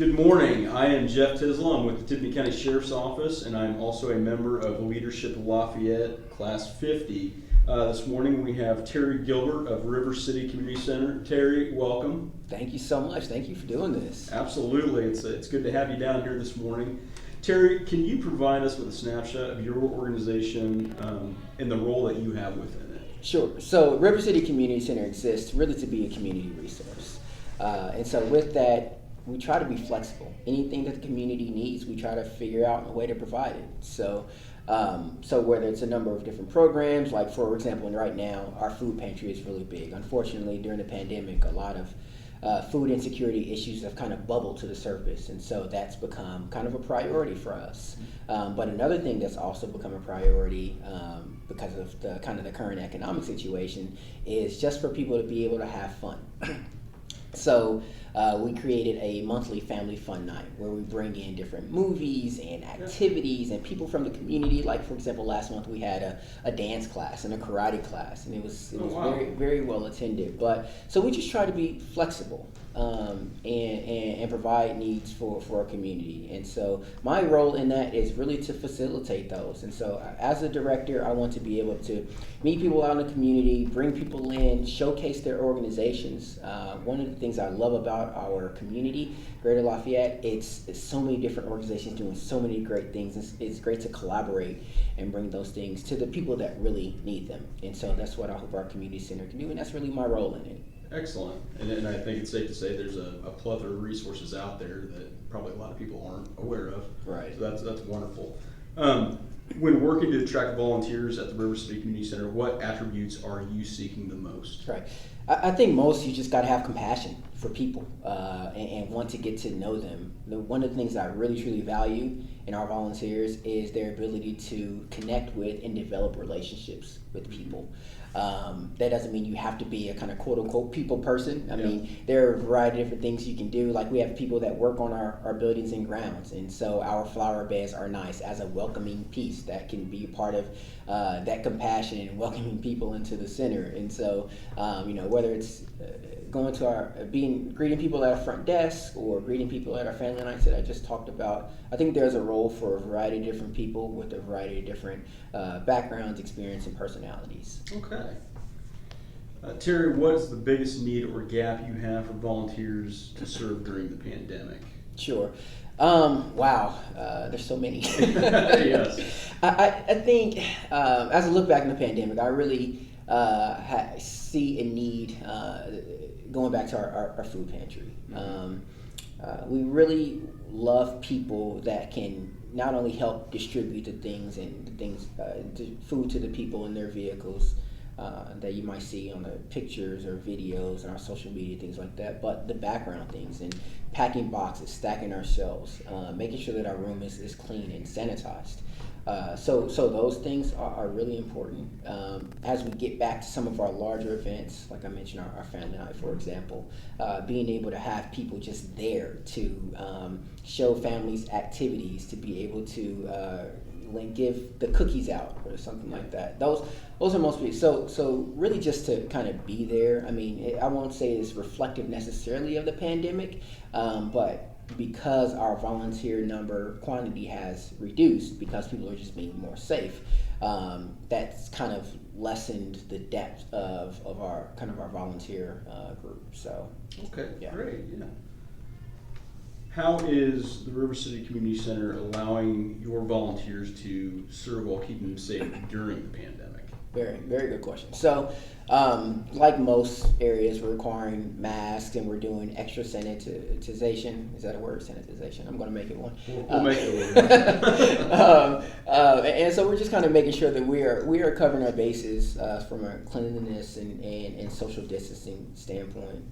Good morning. I am Jeff Tisla. I'm with the Tiffany County Sheriff's Office, and I'm also a member of the Leadership of Lafayette, Class 50. This morning we have Terry Gilbert of River City Community Center. Terry, welcome. Thank you so much. Thank you for doing this. Absolutely. It's good to have you down here this morning. Terry, can you provide us with a snapshot of your organization and the role that you have within it? Sure. So River City Community Center exists really to be a community resource. And so with that, we try to be flexible. Anything that the community needs, we try to figure out a way to provide it. So whether it's a number of different programs, like for example, and right now, our food pantry is really big. Unfortunately, during the pandemic, a lot of food insecurity issues have kind of bubbled to the surface, and so that's become kind of a priority for us. But another thing that's also become a priority because of the current economic situation is just for people to be able to have fun. So we created a monthly family fun night where we bring in different movies and activities and people from the community. Like for example, last month we had a dance class and a karate class, and it was wow. very, very well attended. But so we just try to be flexible and provide needs for our community. And so my role in that is really to facilitate those. And so as a director, I want to be able to meet people out in the community, bring people in, showcase their organizations. One of the things I love about our community, Greater Lafayette, it's so many different organizations doing so many great things. It's great to collaborate and bring those things to the people that really need them. And so that's what I hope our community center can do, and that's really my role in it. Excellent. And I think it's safe to say there's a plethora of resources out there that probably a lot of people aren't aware of. Right. So that's wonderful. When working to attract volunteers at the River City Community Center, what attributes are you seeking the most? Right. I think most you just got to have compassion for people and want to get to know them. One of the things I really truly value in our volunteers is their ability to connect with and develop relationships with people. That doesn't mean you have to be a kind of quote unquote people person. I mean, there are a variety of different things you can do. Like we have people that work on our buildings and grounds, and so our flower beds are nice as a welcoming piece that can be part of that compassion and welcoming people into the center. And so, whether it's going to greeting people at our front desk or greeting people at our family nights that I just talked about, I think there's a role for a variety of different people with a variety of different backgrounds, experience, and personalities. Okay. Terry, what is the biggest need or gap you have for volunteers to serve during the pandemic? Sure. Wow. There's so many. Yes. I think as I look back in the pandemic, I really see a need going back to our food pantry. We really love people that can not only help distribute the food to the people in their vehicles that you might see on the pictures or videos and our social media, things like that, but the background things and packing boxes, stacking our shelves, making sure that our room is clean and sanitized. So those things are really important. As we get back to some of our larger events, like I mentioned, our family night, for example, being able to have people just there to show families activities, to be able to give the cookies out or something like that. Those are most people. So really just to kind of be there. I mean, I won't say it's reflective necessarily of the pandemic, but because our volunteer quantity has reduced because people are just being more safe, that's kind of lessened the depth of our volunteer group. So Okay, yeah. Great, yeah. How is the River City Community Center allowing your volunteers to serve while keeping them safe during the pandemic? Very, very good question. So, like most areas, we're requiring masks and we're doing extra sanitization. Is that a word? Sanitization. I'm going to make it one. We'll make it a word. And so we're just kind of making sure that we are covering our bases from a cleanliness and social distancing standpoint.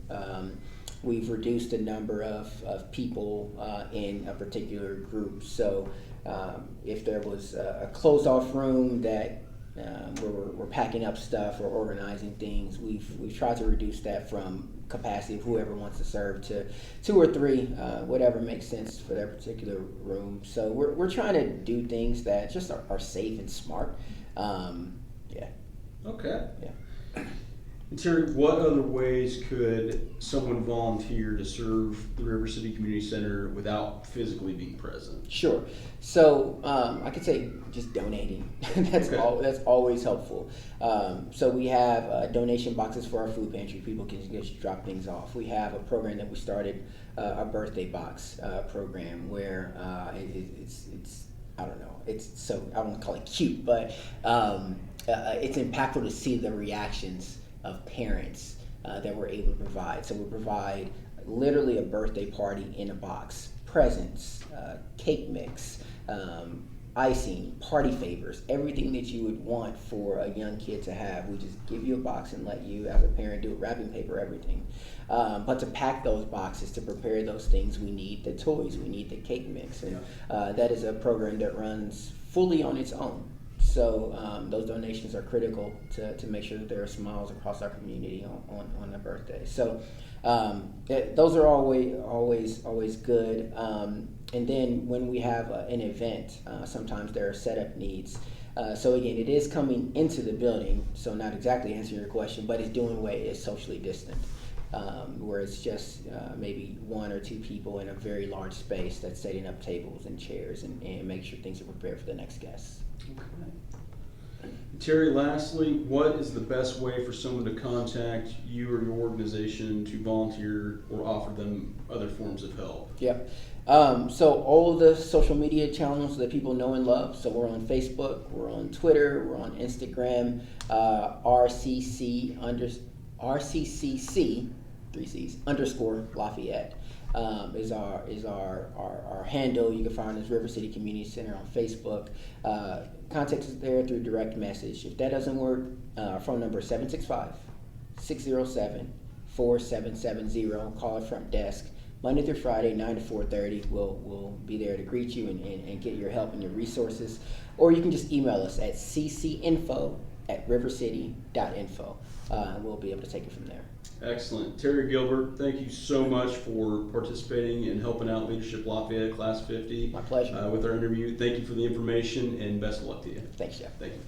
We've reduced the number of people in a particular group. So if there was a closed off room that where we're packing up stuff or organizing things, we've tried to reduce that from capacity of whoever wants to serve to 2 or 3, whatever makes sense for their particular room. So we're trying to do things that just are safe and smart. Yeah. Okay. Yeah. And Terry, what other ways could someone volunteer to serve the River City Community Center without physically being present? Sure. So I could say just donating. That's Okay. that's always helpful. So we have donation boxes for our food pantry. People can just drop things off. We have a program that we started, our birthday box program, where it's I don't know. It's so I don't want to call it cute, but it's impactful to see the reactions of parents that we're able to provide. So we provide literally a birthday party in a box, presents, cake mix, icing, party favors, everything that you would want for a young kid to have. We just give you a box and let you, as a parent, do it, wrapping paper, everything. But to pack those boxes, to prepare those things, we need the toys, we need the cake mix, and that is a program that runs fully on its own. So those donations are critical to make sure that there are smiles across our community on a birthday. So those are always good. And then when we have an event, sometimes there are setup needs. So again, it is coming into the building, so not exactly answering your question, but it's doing away is socially distant. Where it's just maybe one or two people in a very large space that's setting up tables and chairs and make sure things are prepared for the next guests. Okay. Terry, lastly, what is the best way for someone to contact you or your organization to volunteer or offer them other forms of help? Yep. So all of the social media channels that people know and love. So we're on Facebook, we're on Twitter, we're on Instagram, RCCC, 3 C's, _ Lafayette. Is our handle. You can find us River City Community Center on Facebook. Contact us there through direct message. If that doesn't work, our phone number is 765-607-4770. Call our front desk. Monday through Friday, 9 to 4:30. We'll be there to greet you and get your help and your resources. Or you can just email us at ccinfo@rivercity.info. We'll be able to take it from there. Excellent. Terry Gilbert, thank you so much for participating and helping out Leadership Lafayette Class 50. My pleasure. With our interview. Thank you for the information and best of luck to you. Thanks, Jeff. Thank you.